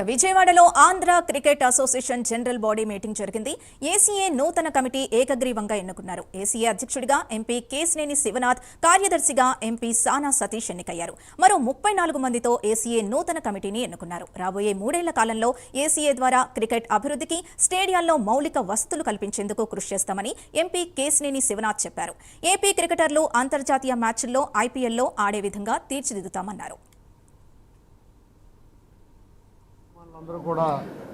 విజయవాడలో Andhra cricket association general body meeting జరిగింది. ACA నూతన కమిటీ ఏకగ్రీవంగా ఎన్నుకున్నారు. ఏసీఏ అధ్యక్షుడిగా ఎంపీ కేశినేని శివనాథ్, కార్యదర్శిగా ఎంపీ సానా సతీష్ ఎన్నికయ్యారు. మరో 34 మందితో ఏసీఏ నూతన కమిటీని ఎన్నుకున్నారు. రాబోయే 3 ఏళ్ల కాలంలో ఏసీఏ ద్వారా క్రికెట్ అభివృద్ధికి, స్టేడియాల్లో మౌలిక వసతులు కల్పించేందుకు కృషి చేస్తామని ఎంపీ కేశినేని శివనాథ్ చెప్పారు. ఏపీ క్రికెటర్లు అంతర్జాతీయ మ్యాచ్ల్లో, ఐపీఎల్లో ఆడే విధంగా తీర్చిదిద్దుతామన్నారు. అందరూ కూడా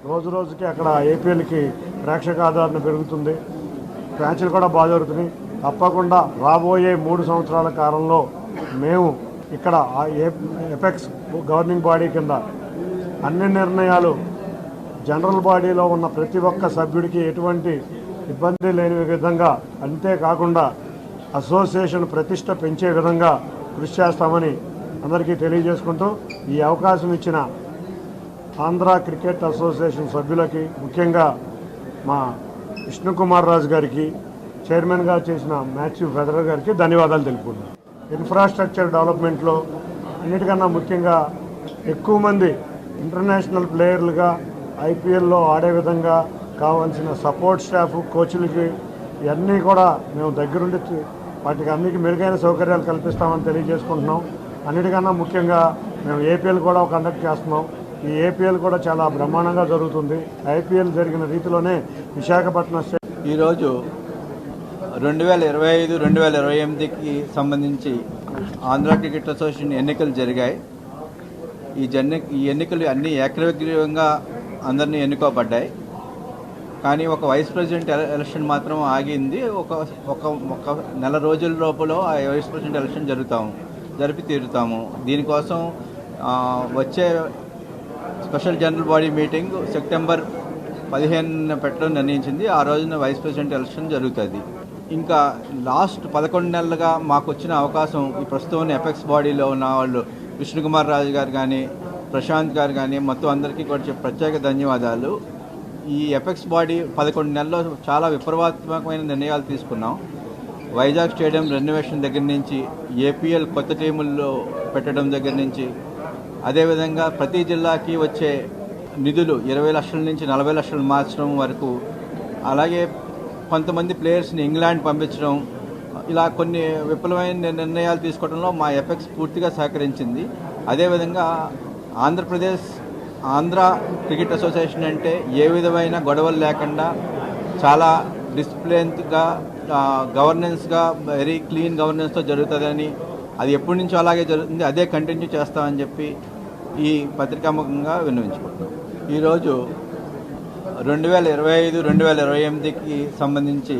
రోజు రోజుకి అక్కడ ఏపీఎల్కి ప్రేక్షక ఆదరణ పెరుగుతుంది. మ్యాచ్లు కూడా బాగా జరుగుతున్నాయి. తప్పకుండా రాబోయే 3 సంవత్సరాల కాలంలో మేము ఇక్కడ ఎపెక్స్ గవర్నింగ్ బాడీ కింద అన్ని నిర్ణయాలు జనరల్ బాడీలో ఉన్న ప్రతి ఒక్క సభ్యుడికి ఎటువంటి ఇబ్బంది లేని విధంగా, అంతేకాకుండా అసోసియేషన్ ప్రతిష్ట పెంచే విధంగా కృషి చేస్తామని అందరికీ తెలియజేసుకుంటూ ఈ అవకాశం ఇచ్చిన ఆంధ్ర క్రికెట్ అసోసియేషన్ సభ్యులకి, ముఖ్యంగా మా విష్ణుకుమార్ రాజు గారికి, చైర్మన్గా చేసిన మాథ్యూ ఫెదరర్ గారికి ధన్యవాదాలు తెలుపుకుంటున్నాను. ఇన్ఫ్రాస్ట్రక్చర్ డెవలప్మెంట్లో అన్నిటికన్నా ముఖ్యంగా ఎక్కువ మంది ఇంటర్నేషనల్ ప్లేయర్లుగా ఐపీఎల్లో ఆడే విధంగా కావాల్సిన సపోర్ట్ స్టాఫ్, కోచ్లకి ఇవన్నీ కూడా మేము దగ్గరుండి వాటికి అన్నిటికీ మెరుగైన సౌకర్యాలు కల్పిస్తామని తెలియజేసుకుంటున్నాం. అన్నిటికన్నా ముఖ్యంగా మేము ఏపీఎల్ కూడా కండక్ట్ చేస్తున్నాం. ఈ ఏపీఎల్ కూడా చాలా బ్రహ్మాండంగా జరుగుతుంది. ఐపీఎల్ జరిగిన రీతిలోనే విశాఖపట్నం ఈరోజు 2025-2028కి సంబంధించి ఆంధ్ర క్రికెట్ అసోసియేషన్ ఎన్నికలు జరిగాయి. ఈ ఎన్నికలు అన్నీ ఏకగ్రీవంగా అందరినీ ఎన్నుకోబడ్డాయి. కానీ ఒక వైస్ ప్రెసిడెంట్ ఎలక్షన్ మాత్రం ఆగింది. ఒక నెల రోజుల లోపల ఆ వైస్ ప్రెసిడెంట్ ఎలక్షన్ జరిపి తీరుతాము. దీనికోసం వచ్చే special general body meeting September 15 పెట్టడం నిర్ణయించింది. ఆ రోజున వైస్ ప్రెసిడెంట్ ఎలక్షన్ జరుగుతుంది. ఇంకా లాస్ట్ 11 నెలలుగా మాకు వచ్చిన అవకాశం, ఈ ప్రస్తుతం ఎపెక్స్ బాడీలో ఉన్న వాళ్ళు విష్ణుకుమార్ రాజు గారు కానీ, ప్రశాంత్ గారు కానీ, మొత్తం అందరికీ కూడా ప్రత్యేక ధన్యవాదాలు. ఈ ఎపెక్స్ బాడీ 11 నెలల్లో చాలా విప్లవాత్మకమైన నిర్ణయాలు తీసుకున్నాం. వైజాగ్ స్టేడియం రెనోవేషన్ దగ్గర నుంచి, ఏపీఎల్ కొత్త టీముల్లో పెట్టడం దగ్గర నుంచి, అదేవిధంగా ప్రతి జిల్లాకి వచ్చే నిధులు 20 లక్షల నుంచి 40 లక్షలు మార్చడం వరకు, అలాగే కొంతమంది ప్లేయర్స్ని ఇంగ్లాండ్ పంపించడం, ఇలా కొన్ని విపులమైన నిర్ణయాలు తీసుకోవడంలో మా ఎపెక్స్ పూర్తిగా సహకరించింది. అదేవిధంగా ఆంధ్ర క్రికెట్ అసోసియేషన్ అంటే ఏ విధమైన గొడవలు లేకుండా చాలా డిసిప్లిన్గా, గవర్నెన్స్గా, వెరీ క్లీన్ గవర్నెన్స్తో జరుగుతుందని, అది ఎప్పటి నుంచో అలాగే జరుగుతుంది, అదే కంటిన్యూ చేస్తామని చెప్పి ఈ పత్రికాముఖంగా విన్నవించుకుంటున్నాం. ఈరోజు 2025-2028కి సంబంధించి